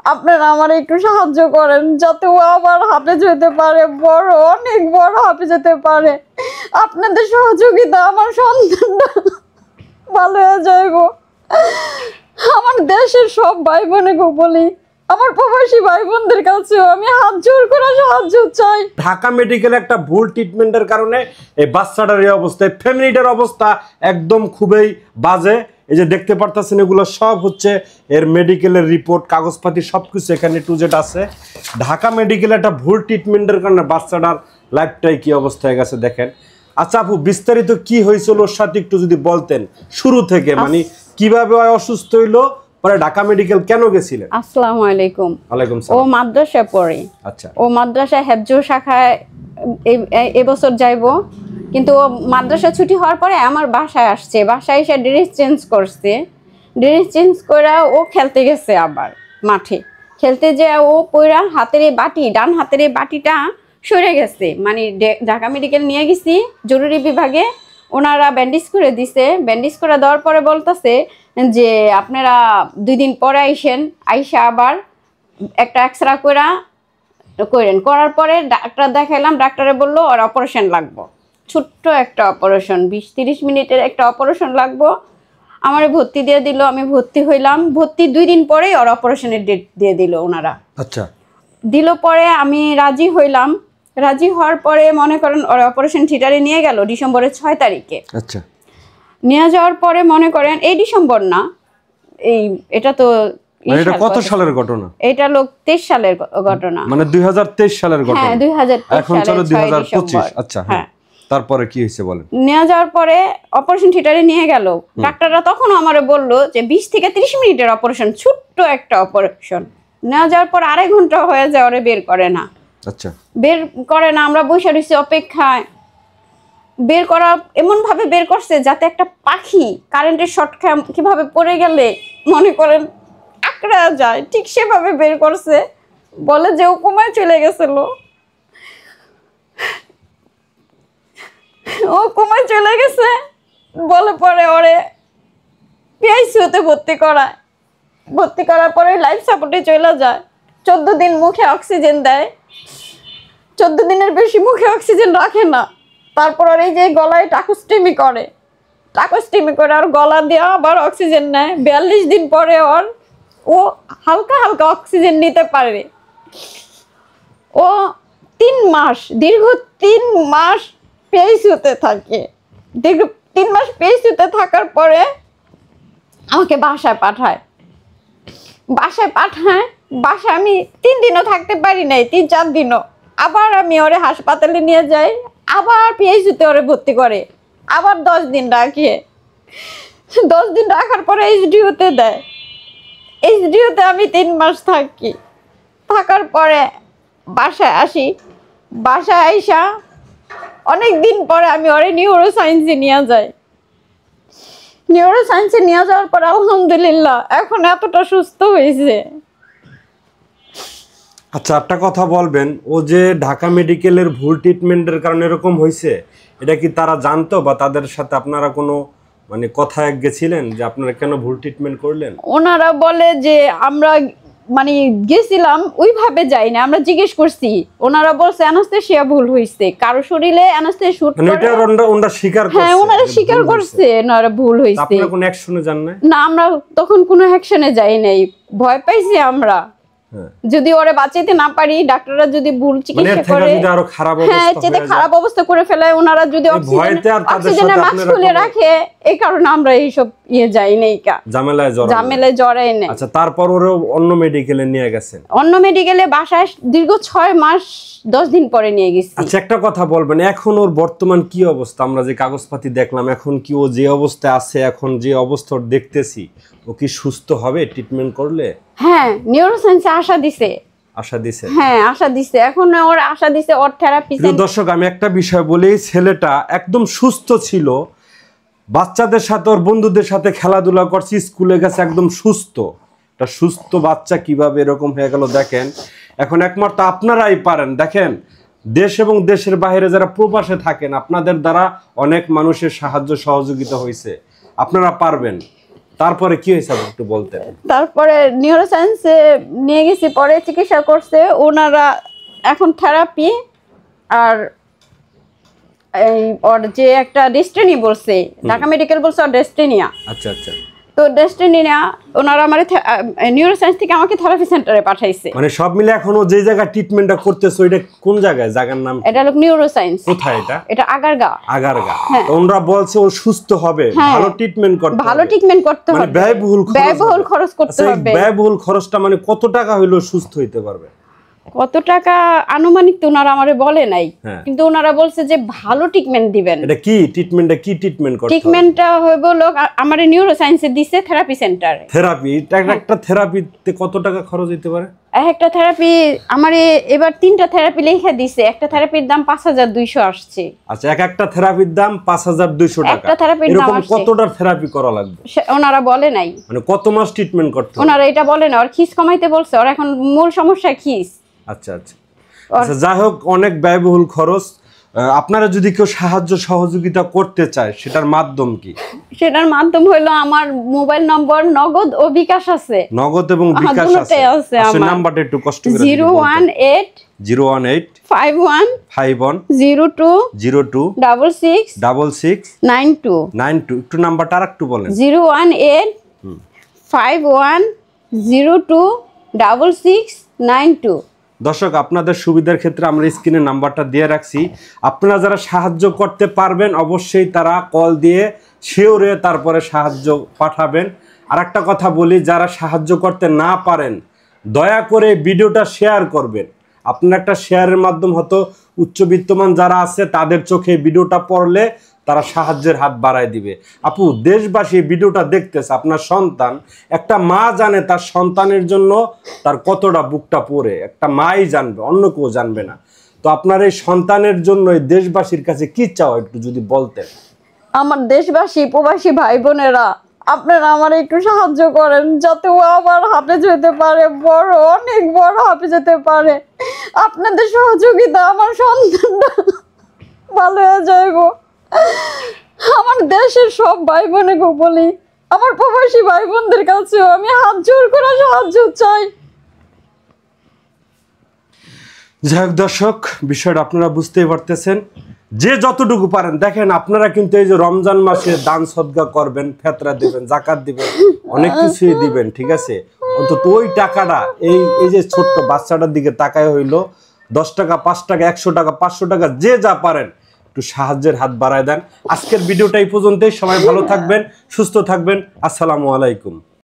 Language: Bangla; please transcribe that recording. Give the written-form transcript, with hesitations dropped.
আপনারা আমার একটু সাহায্য করেন যাতে ও আবার হাঁটে যেতে পারে, অনেক বড় হাঁটে যেতে পারে। আপনাদের সহযোগিতা আমার সন্তানটা ভালো হয়ে যাইব। আমার দেশের সব ভাই বোনকে বলি, আমার প্রবাসী ভাই বোনদের কাছেও আমি হাত জোর করে সাহায্য চাই। ঢাকা মেডিকেলে একটা ভুল ট্রিটমেন্টের কারণে এই বাচ্চাটার এই অবস্থায়, ফ্যামিলিটার অবস্থা একদম খুবই বাজে। এই যে দেখতে পারতেছেন এগুলো সব হচ্ছে এর মেডিকেলের রিপোর্ট, কাগজপাতি সবকিছু এখানে টু জেড আছে। ঢাকা মেডিকেলে একটা ভুল ট্রিটমেন্টের কারণে বাচ্চাটার লাইফটাই কি অবস্থা হয়ে গেছে দেখেন। আচ্ছা আপু, বিস্তারিত কি হয়েছিল ওর সাথে একটু যদি বলতেন শুরু থেকে, মানে কিভাবে অসুস্থ হইলো, পরে ঢাকা মেডিকেল কেন গেছিলেন? আসসালামু আলাইকুম। ওয়ালাইকুম ও সালাম। মাদ্রাসায় পড়ে। আচ্ছা। ও মাদ্রাসায় হেফজু শাখায় এবছর যাইবো, কিন্তু ও মাদ্রাসা ছুটি হওয়ার পরে আমার বাসায় আসছে। বাসায় এসে ড্রেস চেঞ্জ করছে। ড্রেস চেঞ্জ করে ও খেলতে গেছে, আবার মাঠে খেলতে যেয়ে ও পইরা হাতের এই বাটি, ডান হাতের এই বাটিটা সরে গেছে। মানে ঢাকা মেডিকেল নিয়ে গেছি জরুরি বিভাগে, ওনারা ব্যান্ডেজ করে দিছে। ব্যান্ডেজ করে দেওয়ার পরে বলতেছে যে আপনারা 2 দিন পরে আইসা আবার একটা এক্সরা করার পরে ডাক্তার দেখাইলাম। ডাক্তারে বললো ওর অপারেশন লাগবো, ছোট্ট একটা অপারেশন, 20-30 মিনিটের একটা অপারেশন লাগবো। আমার ভর্তি দিয়ে দিল, আমি ভর্তি হইলাম। ভর্তি 2 দিন পরেই ওর অপারেশনের ডেট দিয়ে দিল ওনারা। আচ্ছা। দিল পরে আমি রাজি হইলাম। রাজি হওয়ার পরে মনে করেন ওর অপারেশন থিয়েটারে নিয়ে গেল ডিসেম্বরের 6 তারিখে। আচ্ছা। নিয়ে যাওয়ার পরে মনে করেন এই ডিসেম্বর না, এটা তো এটা কত সালের ঘটনা? এটা 23 সালের ঘটনা, মানে 2023 সালের ঘটনা। হ্যাঁ 2023 এখন চলো 2025। আচ্ছা হ্যাঁ, তারপরে কি হয়েছে বলেন? নিয়ে যাওয়ার পরে অপারেশন থিয়েটারে নিয়ে গেল। ডাক্তাররা তখন আমারে বললো যে 20 থেকে 30 মিনিটের অপারেশন, ছোট্ট একটা অপারেশন। নিয়ে যাওয়ার পর 2.5 ঘন্টা হয়ে যায়, ওরে বের করে না। আচ্ছা। বের করে না, আমরা বসে রয়েছি অপেক্ষায়। বের করা এমনভাবে বের করছে যাতে একটা পাখি কারেন্টের শর্ট কিভাবে পড়ে গেলে মনে করেন আকড়া যায়, ঠিক সেভাবে বের করছে। বলে যে ও কোমায় চলে গেছিল, ও কোমায় চলে গেছে বলে পরে ওরে পিআইসিইউতে ভর্তি করার পরে লাইফ সাপোর্টে চলে যায়। 14 দিন মুখে অক্সিজেন দেয়, 14 দিনের বেশি মুখে অক্সিজেন রাখে না। তারপর ওর এই যে গলায় টাকুস্টিমি করে আর গলা দিয়ে আবার অক্সিজেন নেয়। 42 দিন পরে ও হালকা হালকা অক্সিজেন নিতে পারে। ও 3 মাস, দীর্ঘ 3 মাস পিআইসিইউতে থাকে। দীর্ঘ 3 মাস পিআইসিইউতে থাকার পরে আমাকে বাসায় পাঠায়। বাসায় আমি 3 দিনও থাকতে পারি নাই, 3-4 দিনও। আবার আমি ওরে হাসপাতালে নিয়ে যাই, আবার পিএইচডিতে ওরে ভর্তি করে, আবার 10 দিন রাখে। 10 দিন রাখার পরে এইচডিইউতে দেয়। এইচডিইউতে আমি 3 মাস থাকি। থাকার পরে বাসায় আসি। বাসায় আইসা অনেক দিন পরে আমি ওরে নিউরোসায়েন্সে নিয়ে যাই। নিউরোসায়েন্সে নিয়ে যাওয়ার পর আলহামদুলিল্লাহ এখন এতটা সুস্থ হয়েছে। আচ্ছা, একটা কথা বলবেন, ও যে ঢাকা মেডিকেলের ভুল ট্রিটমেন্টের কারণে এরকম হয়েছে, এটা কি তারা জানতো বা তাদের সাথে আপনারা কোনো মানে কথা গেছিলেন যে আপনারা কেন ভুল ট্রিটমেন্ট করলেন? ওনারা বলে যে আমরা মানে গেছিলাম ওইভাবে যাই না, আমরা জিজ্ঞেস করছি। ওনারা বলছে অ্যানাস্থেসিয়া ভুল হয়েছে, কারো শরীরে অ্যানাস্থেসিয়া শুট করে। এটা ওনারা স্বীকার করছে। হ্যাঁ ওনারা স্বীকার করছে ওনারা ভুল হয়েছে। আপনারা কোনো অ্যাকশনে যান না? না, আমরা তখন কোনো অ্যাকশনে যাই নাই, ভয় পাইছি আমরা। যদি ওরে বাঁচাইতে না পারি, ডাক্তাররা যদি ভুল চিকিৎসা করে, খারাপ অবস্থা করে ফেলে, ওনারা যদি অক্সিজেনের মাস্ক খুলে রাখে, এই কারণে আমরা এইসব যাই নাই, ঝামেলায় জড়াই নাই। আচ্ছা, তারপর ওরে অন্য মেডিকেলে নিয়ে গেছেন? অন্য মেডিকেলে বাসায় দীর্ঘ 6 মাস 10 দিন পরে নিয়ে গেছি। আচ্ছা, একটা কথা বলবেন, এখন ওর বর্তমান কি অবস্থা? আমরা যে কাগজপাতি দেখলাম, এখন কি ও যে অবস্থায় আছে, এখন যে অবস্থা দেখতেছি, ও কি সুস্থ হবে ট্রিটমেন্ট করলে? হ্যাঁ, নিউরোসায়েন্সে আশা দিছে। হ্যাঁ, আশা দিছে। এখন ওর আশা দিছে ওর থেরাপি। দর্শক, আমি একটা বিষয় বলি, ছেলেটা একদম সুস্থ ছিল, বাচ্চাদের সাথে ওর বন্ধুদের সাথে খেলাধুলা করছে, স্কুলে গেছে, একদম সুস্থ। একটা সুস্থ বাচ্চা কিভাবে এরকম হয়ে গেল দেখেন। এখন একমাত্র আপনারাই পারেন। দেখেন, দেশ এবং দেশের বাইরে যারা প্রবাসে থাকেন, আপনাদের দ্বারা অনেক মানুষের সাহায্য সহযোগিতা হয়েছে, আপনারা পারবেন। তারপরে কি হয়েছে আপনি একটু বলতেন? তারপরে নিউরোসায়েন্সে নিয়ে গেছি, পরে চিকিৎসা করছে ওনারা। এখন থেরাপি আর এই ওর যে একটা ডেস্টিনি বলছে, ঢাকা মেডিকেল বলছে ওর ডেস্টিনিয়া। আচ্ছা আচ্ছা। তো ডেস্টিনিয়া ওনারা আমার নিউরোসায়েন্স থেকে আমাকে থেরাপি সেন্টারে পাঠাইছে। মানে সব মিলে এখনো যে জায়গা ট্রিটমেন্টটা করতেছো এটা কোন জায়গায়, জায়গার নাম এটা হলো নিউরোসায়েন্স। কোথায় এটা? এটা আগারগা। আগারগা। তো ওনারা বলছে ও সুস্থ হবে, ভালো ট্রিটমেন্ট করতে হবে, ভালো ট্রিটমেন্ট করতে হবে, মানে ব্যয়বহুল খরচ করতে হবে। ব্যয়বহুল খরচটা মানে কত টাকা হইলো সুস্থ হইতে পারবে? কত টাকা আনুমানিক তো ওনারা আমারে বলে নাই, কিন্তু ওনারা বলছে যে ভালো ট্রিটমেন্ট দিবেন। এটা কি ট্রিটমেন্টটা, কি ট্রিটমেন্ট করতে হবে? ট্রিটমেন্টটা হইব লোক আমারে নিউরোসায়েন্সে দিছে থেরাপি সেন্টারে। থেরাপি, একটা থেরাপিতে কত টাকা খরচ হইতে পারে? একটা থেরাপি আমারে এবার 3টা থেরাপি লেখা দিছে, একটা থেরাপির দাম 5200 আসছে। আচ্ছা, একটা থেরাপির দাম 5200 টাকা। একটা থেরাপির দাম এরকম কতটা থেরাপি করা লাগবে ওনারা বলে নাই। মানে কত মাস ট্রিটমেন্ট করতে হবে ওনারা এটা বলে না। আর খিস কমাইতে বলছে, আর এখন মূল সমস্যা খিস। আচ্ছা আচ্ছা আচ্ছা, যাই হোক অনেক ব্যয়বহুল খরচ। আপনারা যদি কেউ সাহায্য সহযোগিতা করতে চায় সেটার মাধ্যম কি? সেটার মাধ্যম হলো আমার মোবাইল নম্বর, নগদ ও বিকাশ আছে। নগদ এবং বিকাশ আছে। আচ্ছা, নাম্বারটা একটু কষ্ট করে 018 51 51 02 02 66 66 92 92। একটু নাম্বারটা আরেকটু বলেন। 018 51 02 66 92। দর্শক, আপনাদের সুবিধার ক্ষেত্রে আমরা স্ক্রিনে নাম্বারটা দিয়ে রাখছি। আপনারা যারা সাহায্য করতে পারবেন অবশ্যই তারা কল দিয়ে শিওরে তারপরে সাহায্য পাঠাবেন। আর একটা কথা বলি, যারা সাহায্য করতে না পারেন দয়া করে ভিডিওটা শেয়ার করবেন। আপনার একটা শেয়ারের মাধ্যম হতো উচ্চবিত্তমান যারা আছে তাদের চোখে ভিডিওটা পড়লে তারা সাহায্যের হাত বাড়ায় দিবে। আপু, দেশবাসী ভিডিওটা দেখতেছে, আপনার সন্তান, একটা মা জানে তার সন্তানের জন্য তার কতটা বুকটা পড়ে, একটা মাই জানবে, অন্য কেউ জানবে না। তো আপনার এই সন্তানের জন্য এই দেশবাসীর কাছে কি চাও একটু যদি বলতেন। আমার দেশবাসী প্রবাসী ভাই বোনেরা, আপনারা আমার একটু সাহায্য করেন যাতে ও আবার হাফেজ হতে পারে, অনেক বড় হাফেজ হতে পারে। আপনাদের সহযোগিতা আমার সন্তানটা ভালো হয়ে যাইব। আমার দেশের সব ভাই বোনেকে বলি, আমার প্রবাসী ভাই বোনদের কাছেও আমি হাত জোর করে সাহায্য চাই। যাই হোক দর্শক, বিষয়টা আপনারা বুঝতেই পারতেছেন। যে যতটুকু পারেন দেখেন, আপনারা কিন্তু এই যে রমজান মাসে দান সদকা করবেন, ফেতরা দিবেন, জাকাত দিবেন, অনেক কিছুই দিবেন, ঠিক আছে? অন্তত ওই টাকাটা এই যে ছোট্ট বাচ্চাটার দিকে তাকায় হইলো 10 টাকা, 5 টাকা, 100 টাকা, 500 টাকা, যে যা পারেন একটু সাহায্যের হাত বাড়ায় দেন। আজকের ভিডিওটা এই পর্যন্তই। সবাই ভালো থাকবেন, সুস্থ থাকবেন। আসসালামু আলাইকুম।